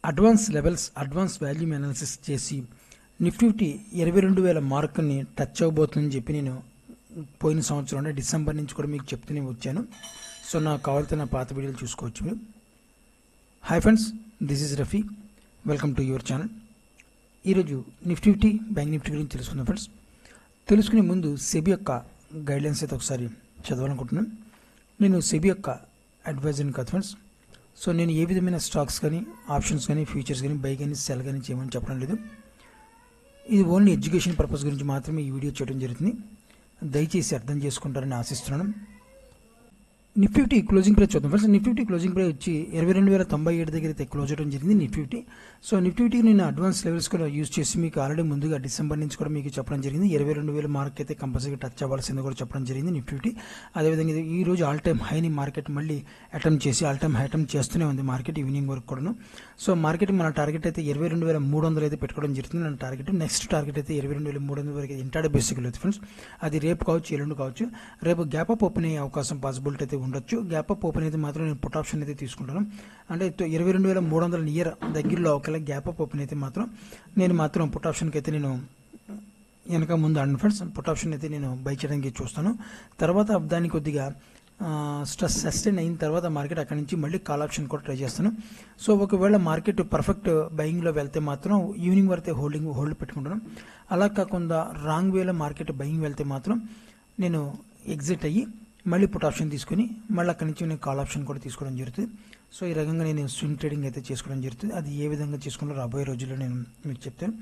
Advance levels, advance volume analysis చేసి Nifty 22,000 మార్కుని touch అవ్వబోతుందని చెప్పి నేను పోయిన సంవత్సరం అంటే డిసెంబర్ నుంచి కూడా మీకు చెప్తూనే వచ్చాను. సో నాకు కావాల్సిన పాత వీడియోలు చూసుకోవచ్చు మీరు. Hi friends, this is Rafi, welcome to your channel. ఈరోజు నిఫ్టీ, బ్యాంక్ నిఫ్టీ గురించి తెలుసుకుందాం ఫ్రెండ్స్. తెలుసుకునే ముందు సెబీ యొక్క గైడ్లైన్స్ అయితే ఒకసారి చదవాలనుకుంటున్నాను. నేను సెబీ యొక్క అడ్వైజర్ని కాదు ఫ్రెండ్స్. సో నేను ఏ విధమైన స్టాక్స్ కానీ, ఆప్షన్స్ కానీ, ఫ్యూచర్స్ కానీ, బై కానీ, సెల్ కానీ చేయమని చెప్పడం లేదు. ఇది ఓన్లీ ఎడ్యుకేషన్ పర్పస్ గురించి మాత్రమే ఈ వీడియో చేయడం జరుగుతుంది. దయచేసి అర్థం చేసుకుంటారని ఆశిస్తున్నాను. నిఫ్టీ క్లోజింగ్ ప్రైస్ చూద్దాం ఫ్రెండ్స్. నిఫ్టీ క్లోజింగ్ ప్రైస్ వచ్చి 22,097 దగ్గర అయితే క్లోజ్ అవడం జరిగింది నిఫ్టీ. సో నిఫ్టీకి నేను అడ్వాన్స్ లెవెల్స్ కూడా యూజ్ చేసి మీకు ఆల్రెడీ ముందుగా డిసెంబర్ నుంచి కూడా మీకు చెప్పడం జరిగింది. 22,000 మార్క్ అయితే కంపల్సరీగా టచ్ అవ్వాల్సింది కూడా చెప్పడం జరిగింది నిఫ్టీ. అదేవిధంగా ఈ రోజు ఆల్ టైమ్ హైని మార్కెట్ మళ్ళీ అటెంప్ట్ చేసి ఆల్ టైమ్ హై అటెంప్ట్ చేస్తూనే ఉంది మార్కెట్ ఈవినింగ్ వరకు కూడాను. సో మార్కెట్ మన టార్గెట్ అయితే 22,300 అయితే పెట్టుకోవడం జరుగుతుంది. నా టార్గెట్ నెక్స్ట్ టార్గెట్ అయితే 22,300 వరకు ఇంటాడే బేసిక్గా లేదు ఫ్రెండ్స్. అది రేపు కావచ్చు, ఎల్లుండి కావచ్చు. రేపు గ్యాప్ అప్ ఓపెన్ అయ్యే అవకాశం పాసిబిలిటీ అయితే ఉండొచ్చు. గ్యాప్ అప్ ఓపెన్ అయితే మాత్రం నేను పుట్ ఆప్షన్ అయితే తీసుకుంటాను. అంటే 22,300 నియర్ దగ్గరలో ఒకవేళ గ్యాప్ అప్ ఓపెన్ అయితే మాత్రం నేను మాత్రం పుట్ ఆప్షన్కి అయితే నేను వెనక ముందు ఆడిన ఫ్రెండ్స్ పుట్ ఆప్షన్ అయితే నేను బై చేయడానికి చూస్తాను. తర్వాత దాన్ని కొద్దిగా స్ట్రెస్ సస్టైన్ అయిన తర్వాత మార్కెట్ అక్కడి నుంచి మళ్ళీ కాల్ ఆప్షన్ కూడా ట్రై చేస్తాను. సో ఒకవేళ మార్కెట్ పర్ఫెక్ట్ బయింగ్లో వెళ్తే మాత్రం ఈవినింగ్ వరకు హోల్డ్ పెట్టుకుంటాను. అలా కాకుండా రాంగ్ వేలో మార్కెట్ బయింగ్ వెళ్తే మాత్రం నేను ఎగ్జిట్ అయ్యి మళ్ళీ పుట్ ఆప్షన్ తీసుకుని మళ్ళీ అక్కడి నుంచి నేను కాల్ ఆప్షన్ కూడా తీసుకోవడం జరుగుతుంది. సో ఈ రకంగా నేను స్వింగ్ ట్రేడింగ్ అయితే చేసుకోవడం జరుగుతుంది. అది ఏ విధంగా చేసుకుంటూ రాబోయే రోజుల్లో నేను మీకు చెప్తాను.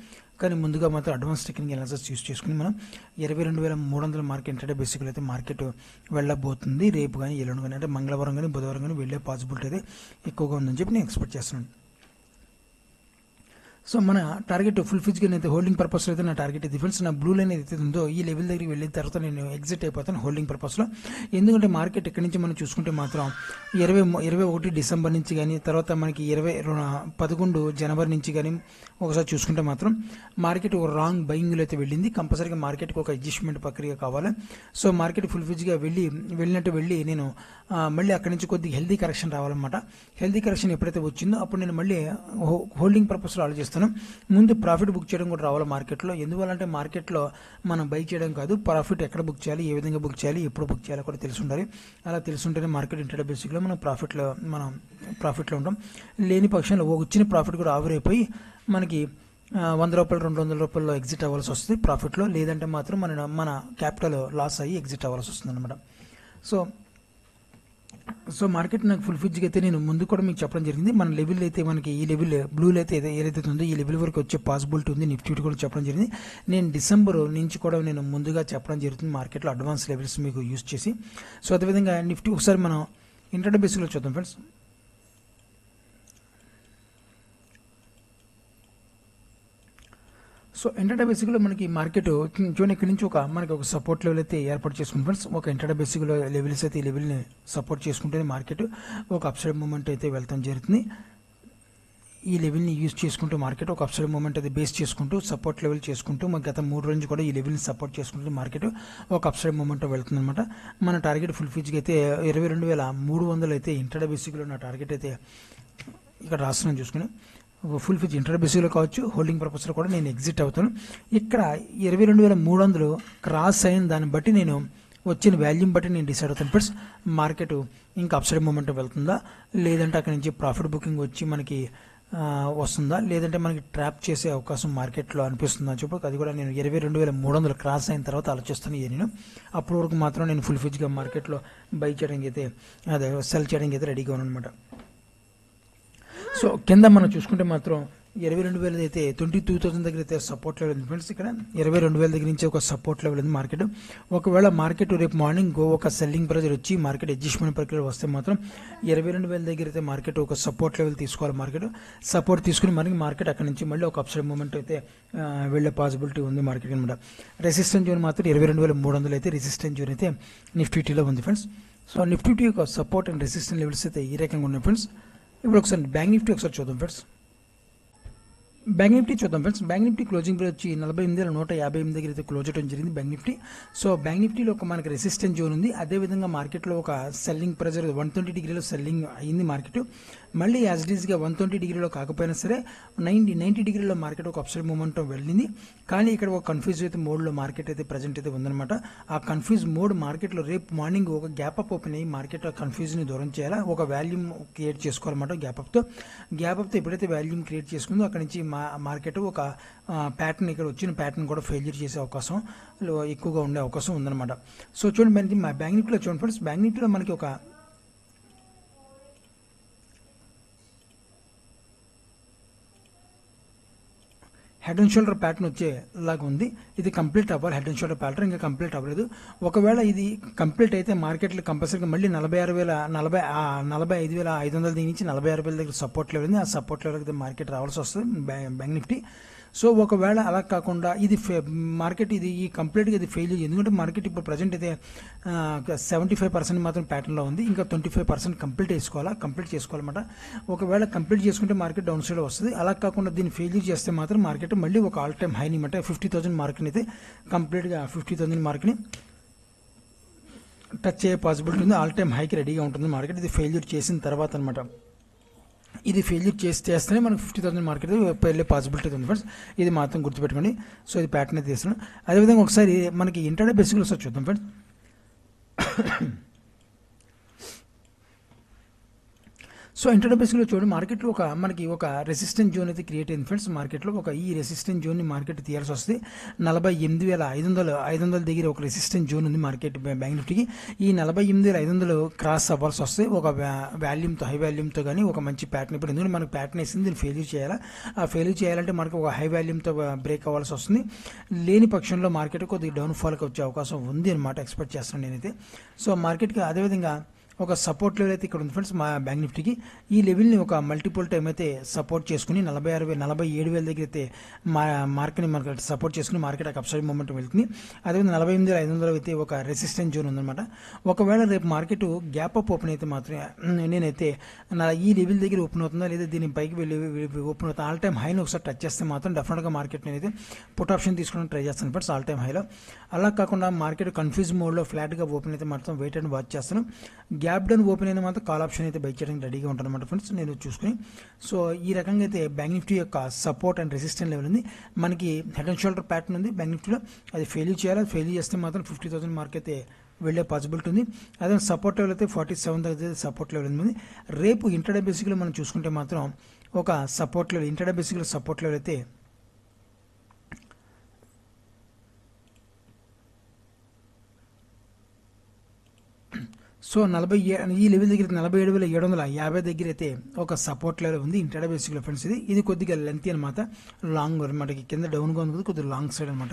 కానీ ముందుగా మాత్రం అడ్వాన్స్ టెక్నికల్ అనాలిసిస్ యూస్ చేసుకుని మనం 22,300 మార్కెట్ ఇంటర్డే బేసిక్లో అయితే మార్కెట్ వెళ్ళబోతుంది. రేపు కానీ, ఎల్లుండి కానీ, అంటే మంగళవారం కానీ, బుధవారం కానీ వెళ్ళే పాసిబిలిటీ అయితే ఎక్కువగా ఉందని చెప్పి నేను ఎక్స్పెక్ట్ చేస్తున్నాను. సో మన టార్గెట్ ఫుల్ ఫిజిగా అయితే హోల్డింగ్ పర్పస్లో అయితే నా టార్గెట్ ఇది ఫ్రెండ్స్. నా బ్లూ లైన్ ఏదైతే ఉందో ఈ లెవెల్ దగ్గరికి వెళ్ళిన తర్వాత నేను ఎగ్జిట్ అయిపోతాను హోల్డింగ్ పర్పస్లో. ఎందుకంటే మార్కెట్ ఇక్కడి నుంచి మనం చూసుకుంటే మాత్రం 21 డిసెంబర్ నుంచి కానీ, తర్వాత మనకి 11 జనవరి నుంచి కానీ ఒకసారి చూసుకుంటే మాత్రం మార్కెట్ ఒక రాంగ్ బయింగ్లో అయితే వెళ్ళింది. కంపల్సరీగా మార్కెట్కి ఒక అడ్జస్ట్మెంట్ ప్రక్రియ కావాలి. సో మార్కెట్ ఫుల్ ఫిజిగా వెళ్ళి నేను మళ్ళీ అక్కడి నుంచి కొద్దిగా హెల్దీ కరెక్షన్ రావాలన్నమాట. హెల్దీ కరెక్షన్ ఎప్పుడైతే వచ్చిందో అప్పుడు నేను మళ్ళీ హోల్డింగ్ పర్పస్లో ఆలోచిస్తాను. ముందు ప్రాఫిట్ బుక్ చేయడం కూడా రావాలి మార్కెట్లో. ఎందువల్లంటే మార్కెట్లో మనం బై చేయడం కాదు, ప్రాఫిట్ ఎక్కడ బుక్ చేయాలి, ఏ విధంగా బుక్ చేయాలి, ఎప్పుడు బుక్ చేయాలో కూడా తెలిసి ఉండాలి. అలా తెలుసుంటేనే మార్కెట్ ఇంటర్డే బేసిక్లో మనం ప్రాఫిట్లో ఉంటాం. లేని పక్షంలో వచ్చిన ప్రాఫిట్ కూడా ఆవిరైపోయి మనకి 100 రూపాయలు, 200 రూపాయల్లో ఎగ్జిట్ అవ్వాల్సి వస్తుంది ప్రాఫిట్లో. లేదంటే మాత్రం మన క్యాపిటల్ లాస్ అయ్యి ఎగ్జిట్ అవ్వాల్సి వస్తుంది అనమాట. సో మార్కెట్ నాకు ఫుల్ ఫిజిగా అయితే నేను ముందు కూడా మీకు చెప్పడం జరిగింది. మన లెవెల్ అయితే మనకి ఈ లెవెల్ బ్లూలో అయితే ఏదైతే ఉందో ఈ లెవెల్ వరకు వచ్చే పాసిబిలిటీ ఉంది. నిఫ్టీ కూడా చెప్పడం జరిగింది. నేను డిసెంబర్ నుంచి కూడా నేను ముందుగా చెప్పడం జరుగుతుంది మార్కెట్లో అడ్వాన్స్ లెవెల్స్ మీకు యూజ్ చేసి. సో అదేవిధంగా నిఫ్టీ ఒకసారి మనం ఇంటర్డే బేసిక్లో చూద్దాం ఫ్రెండ్స్. సో ఇంటర్డే బేసిక్లో మనకి మార్కెట్ చూడండి ఇక్కడ నుంచి మనకి ఒక సపోర్ట్ లెవెల్ అయితే ఏర్పాటు చేసుకుంటాం ఫ్రెండ్స్. ఒక ఇంటర్డే బేసిక్లో లెవెల్స్ అయితే ఈ లెవెల్ని సపోర్ట్ చేసుకుంటే మార్కెట్ ఒక అప్సైడ్ మూమెంట్ అయితే వెళ్తాం జరుగుతుంది. ఈ లెవెల్ని యూజ్ చేసుకుంటూ మార్కెట్ ఒక అప్సైడ్ మూమెంట్ అయితే బేస్ చేసుకుంటూ సపోర్ట్ లెవెల్ చేసుకుంటూ గత 3 రోజులు కూడా ఈ లెవెల్ని సపోర్ట్ చేసుకుంటూ మార్కెట్ ఒక అప్సైడ్ మూమెంట్ వెళ్తుంది అనమాట. మన టార్గెట్ ఫుల్ ఫిజిగా అయితే 22,300 అయితే ఇంటర్డే బేసిక్లో నా టార్గెట్ అయితే ఇక్కడ రాస్తున్నాను చూసుకుని. ఫుల్ ఫిజ్ ఇంటర్ బేసిక్లో కావచ్చు, హోల్డింగ్ పర్పస్లో కూడా నేను ఎగ్జిట్ అవుతాను. ఇక్కడ 22,300 క్రాస్ అయిన దాన్ని బట్టి నేను వచ్చిన వాల్యూమ్ బట్టి నేను డిసైడ్ అవుతాను ఫ్రెండ్స్. మార్కెట్ ఇంకా అప్సైడ్ మూమెంట్ వెళ్తుందా, లేదంటే అక్కడి నుంచి ప్రాఫిట్ బుకింగ్ వచ్చి మనకి వస్తుందా, లేదంటే మనకి ట్రాప్ చేసే అవకాశం మార్కెట్లో అనిపిస్తుందా చెప్పి అది కూడా నేను 22,300 క్రాస్ అయిన తర్వాత ఆలోచిస్తాను. నేను అప్పటి వరకు మాత్రం నేను ఫుల్ ఫిజ్గా మార్కెట్లో బై చేయడానికి అయితే సెల్ చేయడానికి అయితే రెడీగా ఉన్నాను అనమాట. సో కింద మనం చూసుకుంటే మాత్రం 22,000 అయితే 22,000 దగ్గర అయితే సపోర్ట్ లెవెల్ ఉంది ఫ్రెండ్స్. ఇక్కడ 22,000 దగ్గర నుంచి ఒక సపోర్ట్ లెవెల్ ఉంది మార్కెట్. ఒకవేళ మార్కెట్ రేపు మార్నింగ్ ఒక సెల్లింగ్ ప్రెజర్ వచ్చి మార్కెట్ అడ్జస్ట్మెంట్ ప్రక్రియ వస్తే మాత్రం 22,000 దగ్గర అయితే మార్కెట్ ఒక సపోర్ట్ లెవెల్ తీసుకోవాలి. మార్కెట్ సపోర్ట్ తీసుకుని మనకి మార్కెట్ అక్కడ నుంచి మళ్ళీ ఒక అప్సైడ్ మూమెంట్ అయితే వెళ్ళే పాసిబిలిటీ ఉంది మార్కెట్ అనమాట. రెసిస్టెన్స్ జోన్ మాత్రం 22,300 అయితే రెసిస్టెన్స్ జోన్ అయితే నిఫ్టీలో ఉంది ఫ్రెండ్స్. సో నిఫ్టీ యొక్క సపోర్ట్ అండ్ రెసిస్టెన్స్ లెవెల్స్ అయితే ఈ రకంగా ఉన్నాయి ఫ్రెండ్స్. ఇప్పుడు ఒకసారి బ్యాంక్ నిఫ్టీ ఒకసారి చూద్దాం ఫ్రెండ్స్. బ్యాంక్ నిఫ్టీ చూద్దాం friends. Bank Nifty closing price వచ్చి 48,158 దగ్గర అయితే క్లోజ్ అవడం జరిగింది బ్యాంక్ నిఫ్టీ. సో బ్యాంక్ నిఫ్టీలో ఒక మనకి రెసిస్టెన్స్ జోన్ ఉంది. అదేవిధంగా మార్కెట్లో ఒక సెల్లింగ్ ప్రెజర్ 120 డిగ్రీలో సెల్లింగ్ అయింది మార్కెట్. మళ్ళీ యాజ్ ఇట్ ఈస్గా 120 డిగ్రీలో కాకపోయినా సరే 90 డిగ్రీలో మార్కెట్ ఒక అప్సైడ్ మూమెంటం వెళ్ళింది. కానీ ఇక్కడ ఒక కన్ఫ్యూజ్ అయితే మోడ్లో మార్కెట్ అయితే ప్రజెంట్ అయితే ఉందన్నమాట. ఆ కన్ఫ్యూజ్ మోడ్ మార్కెట్లో రేపు మార్నింగ్ ఒక గ్యాప్ అప్ ఓపెన్ అయ్యి మార్కెట్ కన్ఫ్యూజ్ని దూరం చేయాలా, ఒక వాల్యూమ్ క్రియేట్ చేసుకోవాలన్నమాట. గ్యాప్ అప్తో ఎప్పుడైతే వాల్యూమ్ క్రియేట్ చేసుకుందో అక్కడ నుంచి మార్కెట్ ఒక ప్యాటర్న్, ఇక్కడ వచ్చిన ప్యాటర్న్ కూడా ఫెయిల్యూర్ చేసే అవకాశం ఎక్కువగా ఉండే అవకాశం ఉందన్నమాట. సో చూడండి మనకి బ్యాంక్ నిఫ్టీలో చూడండి ఫ్రెండ్స్, బ్యాంక్ నిఫ్టీలో మనకి ఒక హెడ్ అండ్ షోల్డర్ ప్యాటర్న్ వచ్చేలాగా ఉంది. ఇది కంప్లీట్ అవ్వాలి. హెడ్ అండ్ షోల్డర్ ప్యాటర్న్ ఇంకా కంప్లీట్ అవ్వలేదు. ఒకవేళ ఇది కంప్లీట్ అయితే మార్కెట్లో కంపల్సరీగా మళ్ళీ 45,500 దీని నుంచి 46,000 దగ్గర సపోర్ట్ లెవెల్ ఉంది. ఆ సపోర్ట్ లెవెల్ దగ్గర మార్కెట్ రావాల్సి వస్తుంది బ్యాంక్ నిఫ్టీ. సో ఒకవేళ అలా కాకుండా ఇది మార్కెట్ ఇది కంప్లీట్గా ఇది ఫెయిల్, ఎందుకంటే మార్కెట్ ఇప్పుడు ప్రజెంట్ అయితే 75% మాత్రం ప్యాటర్న్లో ఉంది. ఇంకా 25% కంప్లీట్ చేసుకోవాలన్నమాట. ఒకవేళ కంప్లీట్ చేసుకుంటే మార్కెట్ డౌన్ సైడ్ వస్తుంది. అలా కాకుండా దీన్ని ఫెయిల్యూర్ చేస్తే మాత్రం మార్కెట్ మళ్ళీ ఒక ఆల్ టైమ్ హైని అంటే 50,000 మార్క్ని అయితే కంప్లీట్గా 50,000 మార్క్ని టచ్ అయ్యే పాసిబిలిటీ ఉంది. ఆల్ టైమ్ హైకి రెడీగా ఉంటుంది మార్కెట్ ఇది ఫెయిల్యూర్ చేసిన తర్వాత అనమాట. ఇది ఫెయిల్యూర్ చేస్తేనే మనకు 50,000 మార్కెట్ వెళ్ళే పాసిబిలిటీ ఉంది ఫ్రెండ్స్. ఇది మాత్రం గుర్తుపెట్టుకోండి. సో ఇది ప్యాటర్న్ అయితే తీస్తున్నాం. అదేవిధంగా ఒకసారి మనకి ఇంటర్డే బేసిక్లో ఒకసారి చూద్దాం ఫ్రెండ్స్. సో ఇంటర్డే బేసిక్లో చూడండి, మార్కెట్లో మనకి ఒక రెసిస్టెంట్ జోన్ అయితే క్రియేట్ అయింది ఫ్రెండ్స్. మార్కెట్లో ఈ రెసిస్టెంట్ జోన్ని మార్కెట్ తీయాల్సి వస్తుంది. 48,500 దగ్గర ఒక రెసిస్టెంట్ జోన్ ఉంది మార్కెట్ బ్యాంక్ నిఫ్టీకి. ఈ 48,500 క్రాస్ అవ్వాల్సి వస్తుంది ఒక వాల్యూమ్తో, హై వాల్యూమ్తో కానీ ఒక మంచి ప్యాటర్న్. ఇప్పుడు ఎందుకంటే మనకు ప్యాటర్న్ వేసింది, దీన్ని ఫెయిల్యూర్ చేయాలా. ఆ ఫెయిల్యూర్ చేయాలంటే మనకు ఒక హై వాల్యూమ్తో బ్రేక్ అవ్వాల్సి వస్తుంది. లేని పక్షంలో మార్కెట్ కొద్దిగా డౌన్ఫాల్కి వచ్చే అవకాశం ఉంది అనమాట, ఎక్స్పెక్ట్ చేస్తున్నాను నేనైతే. సో మార్కెట్కి అదేవిధంగా ఒక సపోర్ట్ లెవెల్ అయితే ఇక్కడ ఉంది ఫ్రెండ్స్ మా బ్యాంక్ నిఫ్టీకి. ఈ లెవెల్ని ఒక మల్టిపుల్ టైం అయితే సపోర్ట్ చేసుకుని 47,000 దగ్గర అయితే మార్కెట్ని మనకి సపోర్ట్ చేసుకుని మార్కెట్ అప్సైడ్ మూమెంట్ వెళ్తుంది. అదేవిధంగా 48,500 అయితే ఒక రెసిస్టెంట్ జోన్ ఉందన్నమాట. ఒకవేళ రేపు మార్కెట్ గ్యాప్ అప్ ఓపెన్ అయితే మాత్రమే నేనైతే ఈ లెవెల్ దగ్గర ఓపెన్ అవుతుందా లేదా దీని పైకి వెళ్ళి ఓపెన్ అవుతుంది ఆల్ టైమ్ హైని ఒకసారి టచ్ చేస్తే మాత్రం డెఫినెట్గా మార్కెట్ నేనైతే పుట్ ఆప్షన్ తీసుకోవడానికి ట్రై చేస్తాను ఫ్రెండ్స్ ఆల్ టైమ్ హైలో. అలా కాకుండా మార్కెట్ కన్ఫ్యూజ్ మోడ్లో ఫ్లాట్గా ఓపెన్ అయితే మాత్రం వెయిట్ అండ్ వాచ్ చేస్తాను. గ్యాప్ డౌన్ ఓపెన్ అయిన మాత్రం కాల్ ఆప్షన్ అయితే బై చేయడానికి రెడీగా ఉంటాను అనమాట ఫ్రెండ్స్ నేను చూసుకుని. సో ఈ రకంగా అయితే బ్యాంక్ నిఫ్టీ యొక్క సపోర్ట్ అండ్ రెసిస్టెంట్ లెవెల్ ఉంది. మనకి హెడ్ అండ్ షోల్డర్ ప్యాటర్న్ ఉంది బ్యాంక్ నిఫ్టీలో. అది ఫెయిల్యూర్ చేయాలి. ఫెయిల్యూర్ చేస్తే మాత్రం 50,000 మార్క్ అయితే వెళ్ళే పాసిబిలిటీ ఉంది. అదే సపోర్ట్ లెవెల్ అయితే 47 దగ్గర సపోర్ట్ లెవెల్ ఉంది. రేపు ఇంటర్డే బేసిక్లో మనం చూసుకుంటే మాత్రం ఒక సపోర్ట్ లెవెల్, ఇంటర్డే బేసిక్లో సపోర్ట్ లెవెల్ అయితే సో ఈ లెవెల్ దగ్గర 47,750 దగ్గర అయితే ఒక సపోర్ట్ లెవెల్ ఉంది ఇంటర్డే బేసిక్లో ఫ్రెండ్స్. ఇది కొద్దిగా లెంతీ అనమాట, లాంగ్ మనకి కింద డౌన్గా ఉంది, కొద్దిగా లాంగ్ సైడ్ అనమాట.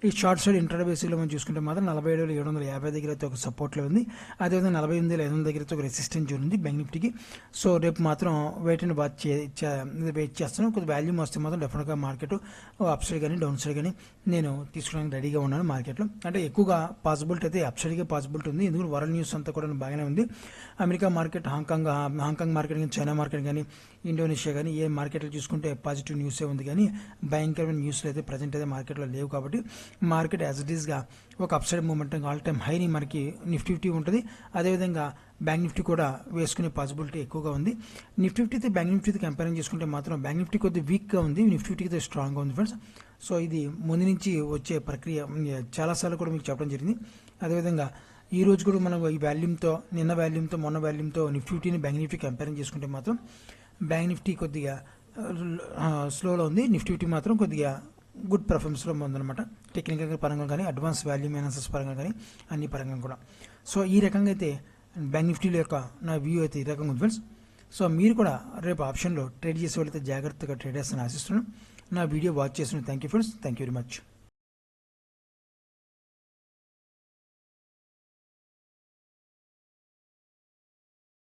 ఈ షార్ట్ సైడ్ ఇంటర్డే బేసిక్లో మనం చూసుకుంటే మాత్రం 47,750 దగ్గర అయితే ఒక సపోర్ట్ లెవెల్ ఉంది. అదేవిధంగా 48,500 దగ్గర అయితే ఒక రెసిస్టెంట్ జోన్ ఉంది బ్యాంక్ నిఫ్టీకి. సో రేపు మాత్రం వెయిట్ అండ్ వాచ్ వెయిట్ చేస్తాను. కొద్దిగా వాల్యూమ్ వస్తే మాత్రం డెఫినెట్గా మార్కెట్ అప్ సైడ్ కానీ డౌన్ సైడ్ కానీ నేను తీసుకోవడానికి రెడీగా ఉన్నాను మార్కెట్లో. అంటే ఎక్కువగా పాసిబిలిటీ అయితే అప్ సైడ్గా పాసిబిలిటీ ఉంది, ఎందుకంటే వరల్డ్ న్యూస్ అంతా కూడా బాగానే ఉంది. అమెరికా మార్కెట్, హాంకాంగ్ మార్కెట్ కానీ, చైనా మార్కెట్ కానీ, ఇండోనేషియా కానీ ఏ మార్కెట్లో చూసుకుంటే పాజిటివ్ న్యూసే ఉంది. కానీ భయంకరమైన న్యూస్లు అయితే ప్రజెంట్ అయితే మార్కెట్లో లేవు. కాబట్టి మార్కెట్ యాజ్ ఇట్ ఈస్గా ఒక అప్సైడ్ మూమెంట్ ఆల్ టైమ్ హైని మనకి నిఫ్టీ ఉంటుంది. అదేవిధంగా బ్యాంక్ నిఫ్టీ కూడా వేసుకునే పాసిబిలిటీ ఎక్కువగా ఉంది. నిఫ్టీతో బ్యాంక్ నిఫ్టీతో కంపేర్ చేసుకుంటే మాత్రం బ్యాంక్ నిఫ్టీ కొద్దిగా వీక్గా ఉంది, నిఫ్టీతో స్ట్రాంగ్గా ఉంది ఫ్రెండ్స్. సో ఇది ముందు నుంచి వచ్చే ప్రక్రియ చాలాసార్లు కూడా మీకు చెప్పడం జరిగింది. అదేవిధంగా ఈ రోజు కూడా మనం ఈ వాల్యూమ్తో, నిన్న వాల్యూమ్తో, మొన్న వాల్యూమ్తో నిఫ్టీని బ్యాంక్ నిఫ్టీ కంపేర్ చేసుకుంటే మాత్రం బ్యాంక్ నిఫ్టీ కొద్దిగా స్లోలో ఉంది, నిఫ్టీ మాత్రం కొద్దిగా గుడ్ పర్ఫార్మెన్స్లో ఉందన్నమాట. టెక్నికల్ పరంగా కానీ, అడ్వాన్స్ వాల్యూమ్ అనాలిసిస్ పరంగా కానీ, అన్ని పరంగా కూడా. సో ఈ రకంగా అయితే బ్యాంక్ నిఫ్టీలో యొక్క నా వ్యూ అయితే ఈ రకంగా ఉంది ఫ్రెండ్స్. సో మీరు కూడా రేపు ఆప్షన్లో ట్రేడ్ చేసే వాళ్ళైతే జాగ్రత్తగా ట్రేడ్ చేస్తానని ఆశిస్తున్నాను. నా వీడియో వాచ్ చేస్తున్నాను. Thank you friends, thank you very much.